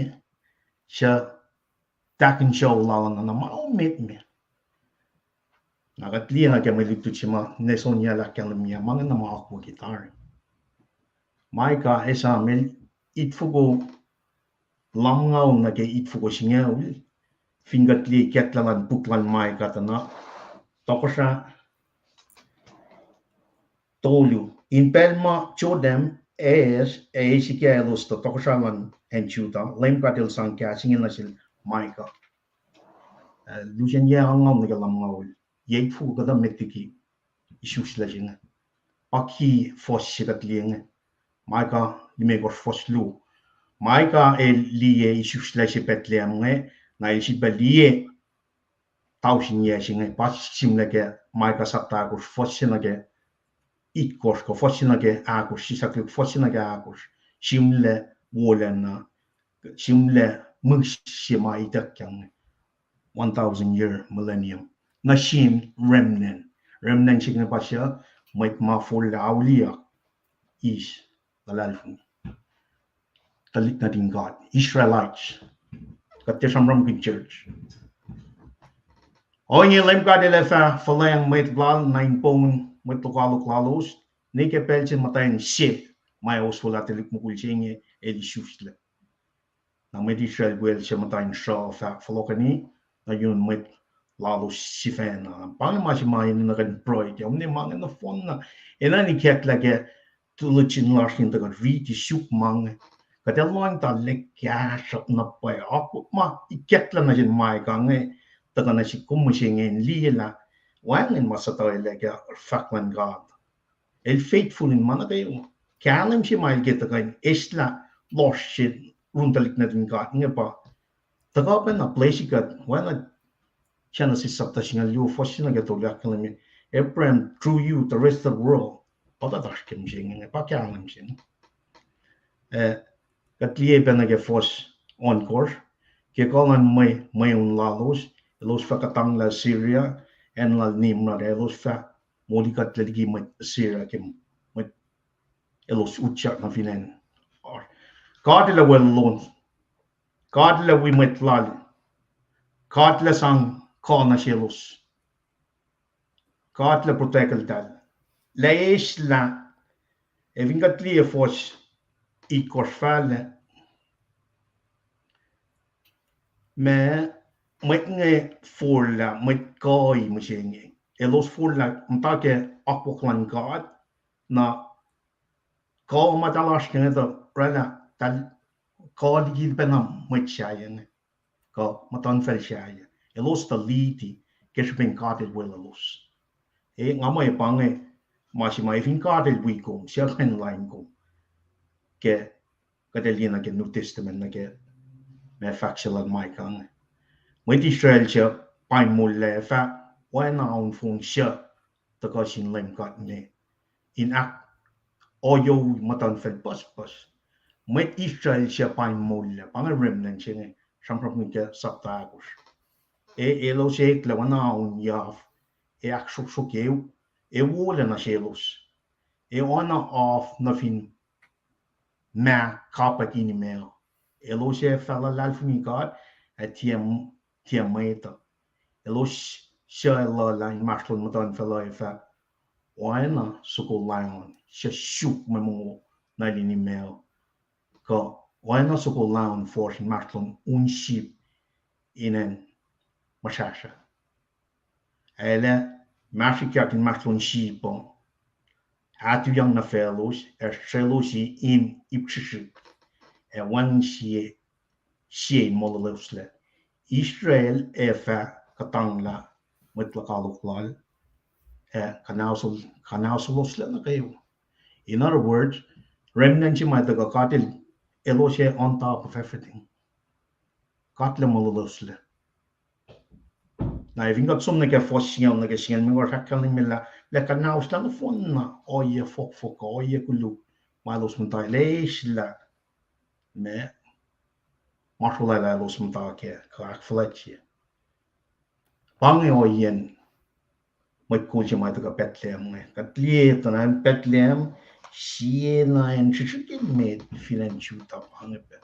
sha takin show lawan na maumit me nagatli na kami dito chima nesonya la kalmia mga na makakwa gitar maika esa mel itfugo lamngaw na ke itfugo singaw fingatli ketlalan buklan maika tana tokosha tolu in pelma chodem es esikielos to tokoshalan en chuta lemkatil sangka singin nasil Maika, lucian ya angam ni kalam ngawul, ye fu kada metiki isus la jinga, paki fos sikat lieng, Maika lime gor fos lu, Maika liye isus la sipet liang na isipa liye tausin ye singa, pas sim la ke Maika sapta gor fos sina ke ít course có phát sinh cái agos si sắc phát sinh cái agos simle wolena simle mừng sima ita kyang 1000 year millennium na sim remnant chính là pasha mai ma full aulia is dalalfun talik na din God Israelites katte samram kin church Oye lem God elefa falang met blal 9 pon met lokalo klalos ni ke pelchen matain ship mai os volatelik mukulchenye edi shufsle na met Israel wel chematain shaw fa falokani na yun met lalo sifen na pang ma si mai na kan proid yom ni mang na fon na enani ket lage tulchin larshin da ri ti shuk mang ka tel loin ta le kya shop na pa ak ma iket la na jin mai ka nge ta kana si kum shingen li la wan en masata le ga faklan God el faithful in mana de kanem si mai get ta kan isla lorshin rundalik na din God nge pa ta ka pa na place ka wan chana si sabta singa liu fosina ga to ya kalami Abraham through you the rest of the world pada dashkim jing pa kanem sin Katlie benage fos on course ke kolan mai un lalos los fa katang la Syria en la nimna de los fa molikat legi mai Syria ke mai elos utcha na finen or God la well lon God la we met lal God la sang kona shelos God la protect dal la isla evin katlie fos I korsfälle med nge forla med goi machine elos forla mtake akoklan God na ko matalash kene rala tal ko digil benam mit shayen ko matan fel shayen elos ta liti kesben God will elos ngamay pange mashimay fin God will kom shelfen line kom ke kadelina ke New Testament na ke me factual mai kang với Israel che pai mulle fa wa na un fung she ta ko sin lem kat ne in ak oyo matan fel pas với Israel che pai mulle pang remnant che ne sampram ke sapta kus lo che le wa na un yaf ak shuk wo le na shelos ona of na fin ma kapat in email lo che fala lalfuni God tiam maita elos shela line martlon matan fela fa wana sukul lion shuk memo na lini mail ko wana sukul lion force martlon un ship inen mashasha ele mashika kin martlon ship atu yang na fellows shelosi in ipchishi wan she mololosle Israel fa katangla mutlaqaluqlal kanausulosle na kayo. In other words, remnant si may taga katil eloshe on top of everything. Katle mololosle. Na ivingat sum na ke fossingal na ke singal mi war hakkaling mila le kanausla na fonna oye fok oye kulu malos muntai leisla me Marshall la los mutake krak fletche pange oyen mai kulche mai to Bethlehem ne katlie tanan Bethlehem sie na en chichikin me filen chuta pange pe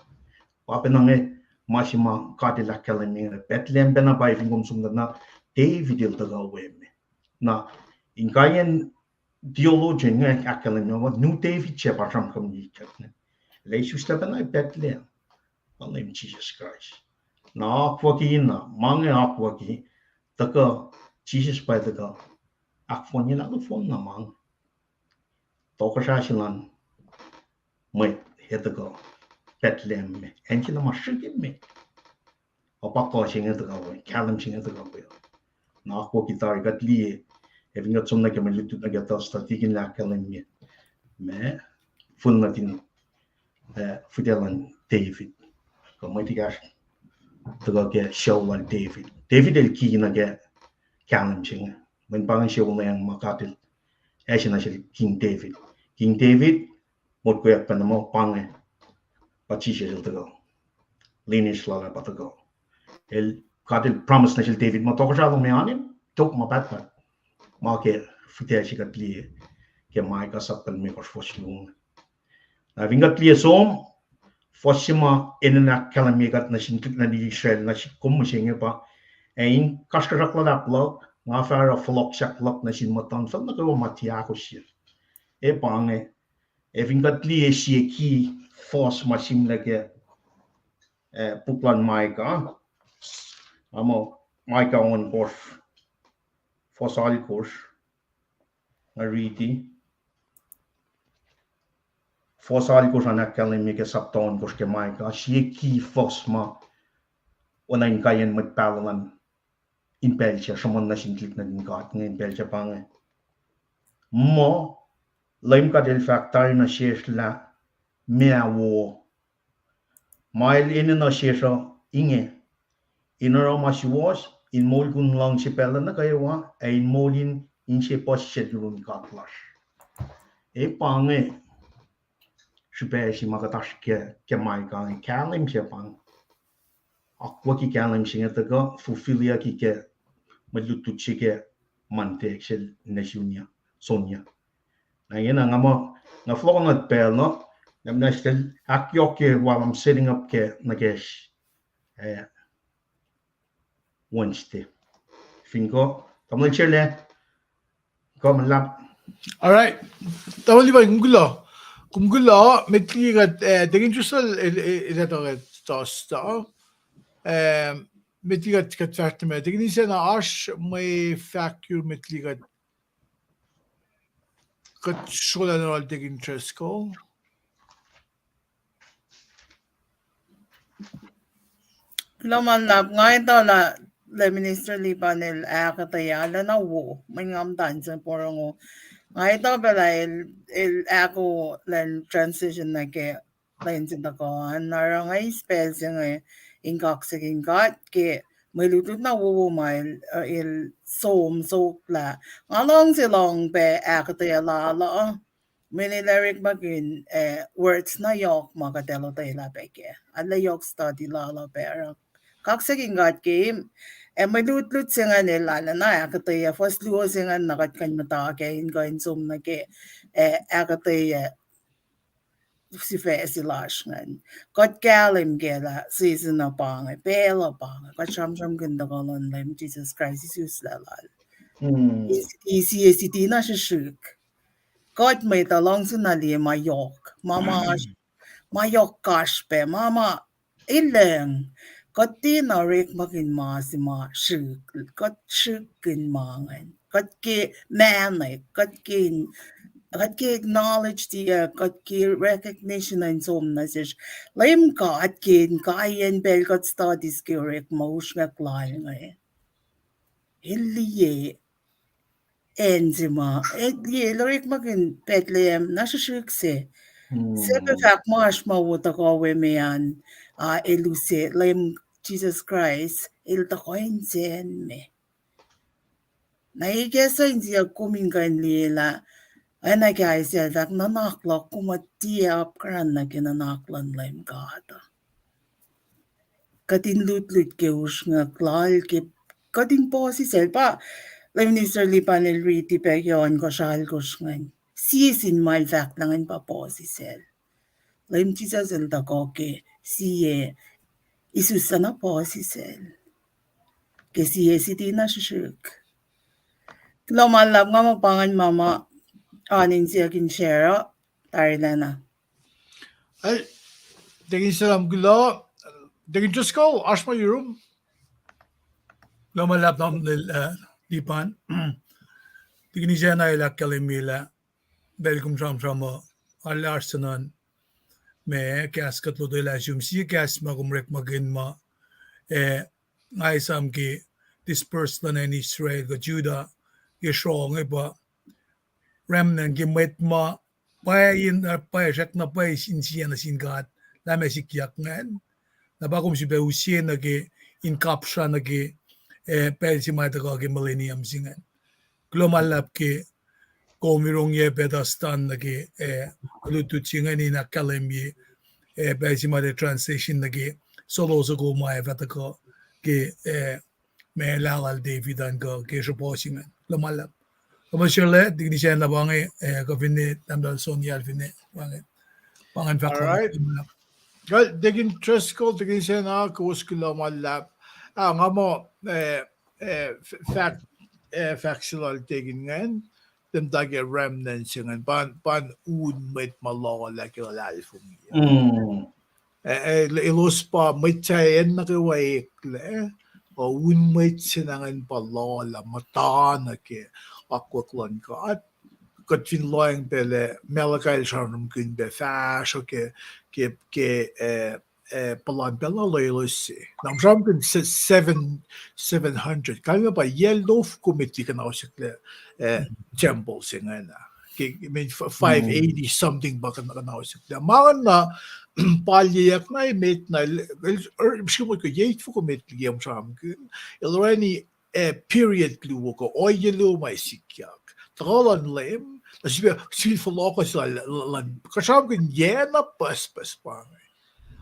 pape nange mashima kate la kalene Bethlehem bena bai vingom sum na David il to go we me na in kayen theologian ne akalene what new David che patram kom ni katne le shusta bena Bethlehem on name Jesus Christ. Na akwakina, mange akwaki, taka Jesus by the go. Akfonya na phone na mang. Toka shashilan, may hit the go. Bethlehem me, and you know my sugar me. Opako sing at the go, Callum sing at the go. Na akwaki tari got lee, having got some like a little to get us taking la calling me. Me, full nothing, Fidelan David. Mai tigas to get show like David el key na get challenging when bang show lang makatil Asia nasil King David. King David một quẹt phần mo pang e pa chi se to go. Lineage la pa to go. El kadil promise nasil David mo to ko jalo me anin tok ma pat pat. Ma ke fite chi kat li ke mai ka sapal me ko fos lung. Na vinga kli som fosima inna kalami gat nasin na di Israel na kum singe pa ein kaskarak la daplo nga fara flok sak lok nasin matan fel na ko matia ko sir. E pange e vinga kli si ki fos masim lage puplan maika amo maika on course fosal course na riti fosal course na kalami ke sapton course ke maika si ki fos ma onain kayen mat palan in Belgia someone nasin klik na din gat in Belgia pange mo laim ka del factor na shesh la mea wo mail in na shesha inge inara masiwas in molgun lang si pela na kayawa ay in molin in si pos schedule katlas e pange sipe si magatas ke mai ka kalim si pang akwa ki kalim si ngata fulfill ki ke malutu chike mante sel nasunya sonya na yena ngamo na flog na pel no I'm not still akyoke while I'm setting up ke nagesh Wednesday. Finko, kamu chile, kamu lap. All right. Tawali ba kumgulo metligat degin jusal itaget tosta. Metligat katvart med degin isena ash may factor metligat kat shola nol degin tresko. Laman lap ngay ito la le minister lipanel akatayala na wo may ngamdan sa porong ngay ito pala il ako len transition na ke len sintakoan nara ngay spell siya ngay ingkak sa ingkat ke may lutut na wo may il som la ngalong silong pe akatayala la many lyric bagin words na yok makatelo tayo la peke ala yok study la pero kaksaking gat game may lut siya nga nila na akataya first luo siya nga nakat kanya in kain sum na ke akataya si fe si lash ngan got galim gela season na pang pela pang got sham ganda kolon lem Jesus Christ Jesus lalal easy na siya shuk got may talong sunali mayok mayok kash pe mama ilang got di na rik magin ma si ma shuk got shukin mangan got ki manay got ki acknowledge the got ki recognition and so na siya lim got ki kayen bel got studies ki rik maush nga klay ngay iliye enzima ye lorik magin Bethlehem nasa shukse Sebe fak mash mawuta ko wemeyan eluse lem Jesus Christ il takoin zen me. Naigesa inzi kumingan lila ana guys ya dak nanakla kumatiap kran na kinanaklan lem gata. Katin lut ke us nga klal ke katin po si selpa lem ni Sir Lipanel Riti pe yon ko shal ko ngan. Sisin mal fak langan pa po si sel. Lem Jesus el da koke siye isusana po si sel. Ke siye si tina shuk. Kilo malab nga mapangan mama anin siya kin share tarila na. Ay, degin salam gulo. Degin jusko ash my room. Laman lap nam lipan. Degin siya na ilak kalimila. Belkum sama alla arsanan. Me kas katlo de la jumsi kas magumrek magin ma ngay sam ki dispersed na in Israel ko Judah Yeshua ngay ba remnant ki met ma payin payashak na pay sinsiya na singat la me sikyak ngan na ba kum si be usien na ki in kapsha na ki pel si mata ko ki millennium singan global lab ki Komirong ye bedastan lagi lutuchinga ni na kalemi bezima de translation lagi solo so go mai vatako ke me lalal Davidan go ke reporting lamala. Commercial digni siya labangi ko vinne tamdal Sonia vinne wangi pangan All fakon. right. Gal digin trust ko digin siya na kuskula malap. Nga mo factual digin ngayon. Dem dage remnants ngan pan met malala ke lalfung. Ilos pa maitayen na kawaikle o unmait sinangan palala matana ke akwaklan ka at katfin loyang pele melakail sharnum kun be fasho ke palan pela loyalosi nam jamkin 700 kaya ba yellow committee kan ausikle temple singana ke I mean 580 something ba kan ausikle man na palyak na met na misschien ko yeit fu committee gem jam ilrani period glu ko oyelo mai sikyak talan lem as we see for locus lan kasam kun yena pas pa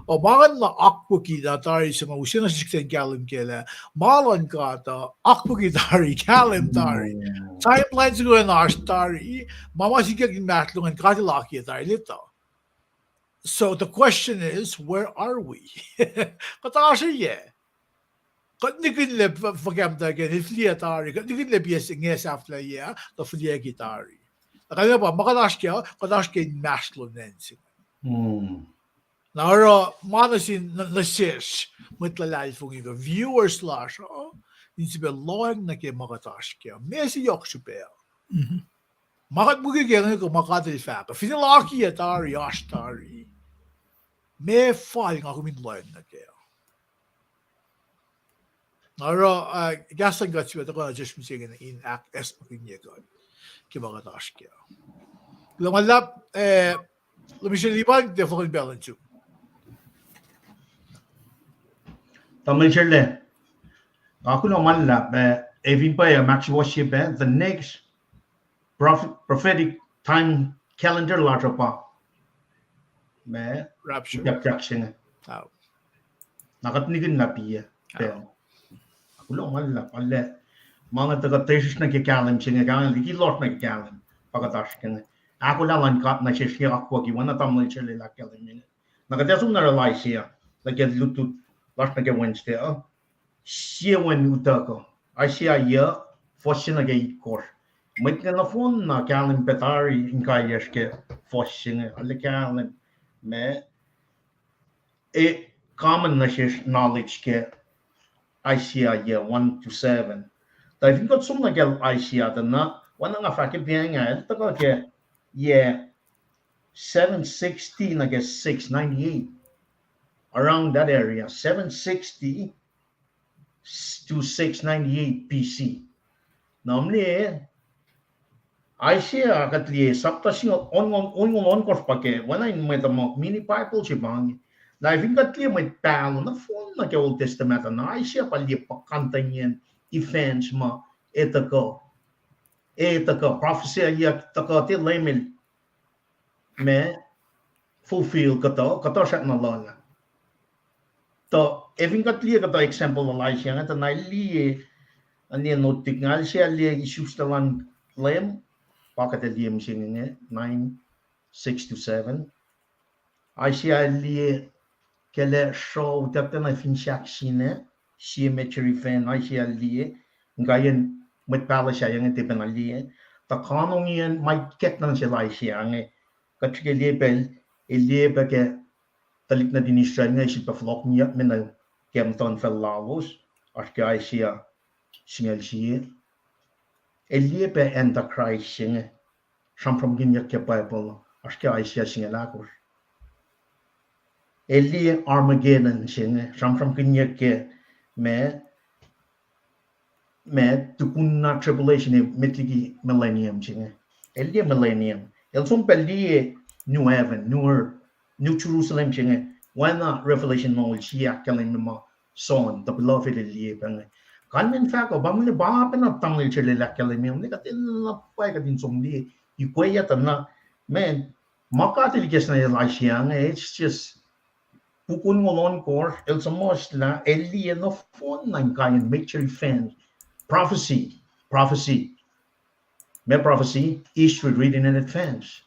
o magan na akpuki da tari sa usina siksen galim kela malan ka ta akpuki tari galim tari timeline go in our tari mama sikyak matlungan katilaki tari lito. So the question is, where are we? Katasha ye. Kat nikin le fagam da gen ifliya tari. Kat nikin le bias nges after ya the fliya gitari. Kaya ba makadash kya maslo nensin. Nara manasin nasish mitlalay fungiga viewers slash insibe loang na ke makadash kya. Mesi yokshupe. Makat mugi gen ko makadil faka. Finalaki atari ashtari. Me falling ako min loan na kaya. Nara gasan gat siya ako just missing in act as makinya god. Kimagatash kaya. Lumalap lumisyon libag default balance. Tamil chile. Ako naman lap even pa max worship the next prophetic time calendar later pa. Me Rapture. Caption. Nakatnigin na piya. Pero ako naman lap mga taga-tesis na kikalim siya nga di kilot na kikalim pagkatash ka ako lang kat na siya ako ki wana tamil chile la kalim nakatesum na realize siya nagluto last na Wednesday siya wen utako ay siya ya foshin na gay course may na phone na kalim petari in kayas ke foshin ala kalim me common na siya knowledge ke ICA 1 to 7. Dahil hindi ko sum nagel ICA na wala nga fakir biya nga ito ko ke 760 nag 698 around that area 760 to 698 PC. Normally ICA katli sapta singo on course pake wala in may tamo mini bible sibang. Na vingat liya may talo na phone na kaya Old Testament na ay siya pali pakanta niyan events ma ito ko prophecy ya tako ti lemil me fulfill kato siya na lola to vingat liya kato example na siya nga na liya ani notik nga siya liya issues talang lem pakata liya siya nga 9 6 to 7 ay siya liya kele show tapte na finchak sine symmetry fan ay siya liye ngayon met pala siya yang ite na liye ta kanong yan may ket na siya ay siya ng katrike liye ke talik na dinisya nga si pa flok niya men kemton fel lavos as ka ay siya singal siya liye pe antichrist siya samprom ginyak ke bible as ka ay siya singal akos Eli Armageddon siya from kanya ke me tukun na tribulation metligi millennium siya Eli millennium el son peli new heaven new Jerusalem siya wana revelation knowledge siya kaling mo son the beloved Eli bang kan in fact ba mo ba pa na tangil siya la kaling mo ni katil na pa ka din som li Ikwaya na, man, makatiligas na yung Asia, it's just, pukun mo non course, el samos la, eli no phone ng kayan, make sure fans. Prophecy. May prophecy, Eastwood reading in advance.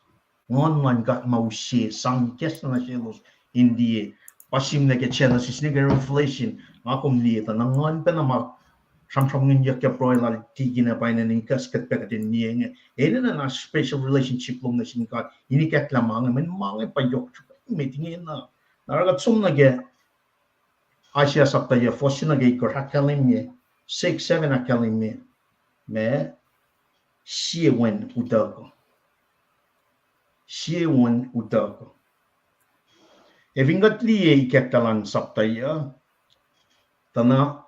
Ngon man got mausi, sang kes na sielos, hindi, pasim na ketchelas, is nigga revelation, akom lieta, nangon pa na samsam ngiyak ya proy la tigi na pa na ning kaskat pekatin niya. Ena na special relationship long na sinikat, ini kat lamang, man mga payok, may tingin na. Naragat sum na ge, Asia sapta ya, fosin na ge, kor hakalim niya, 6-7 hakalim niya, me, Siyewen udago. Evingat liye ikektalan saptaya. Tana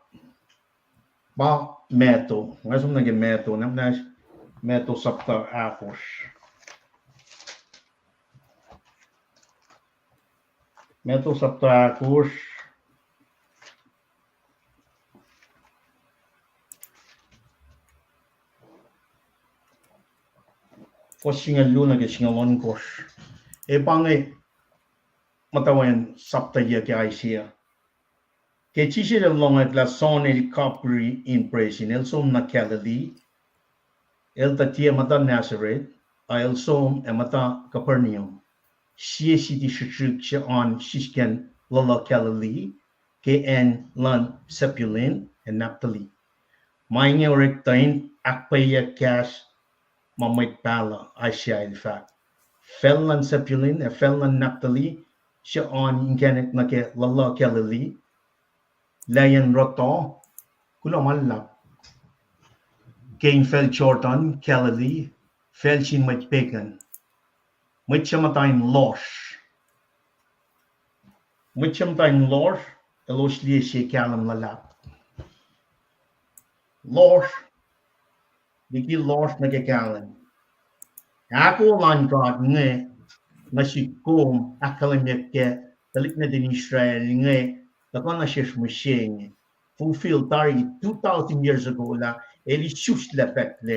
ba meto. Ngasum nage meto. Namnas meto sapta akos. Meto sapta akos. Fosinga luna ke singalon kos. E pangai matawen saptaya ke Asia. Ke chisir long at la son el capri in praising el som na Galilee. El tatia mata Nazareth. El som e mata Capernaum. Siya siti shishuk siya on shishken lala Galilee. Ke en lan Sepulin and Naphtali. Mainga rektain akpaya cash mamait pala Asia in fact. Fellan Sepulin e fellan Naphtali siya on inkanek na ke lala Galilee. Layan roto kulamalla. Gain fel Jordan Galilee fel chin mait pagan. Mait siya matayin losh. Mait siya matayin losh elos liye siya kalam lalap. Losh Bigi lost na kekalan. Ako man God nge nasikom akalimit ke talik na din Israel nge lakon na siya sumusyeng fulfill tari 2,000 years ago la eli sus lepek le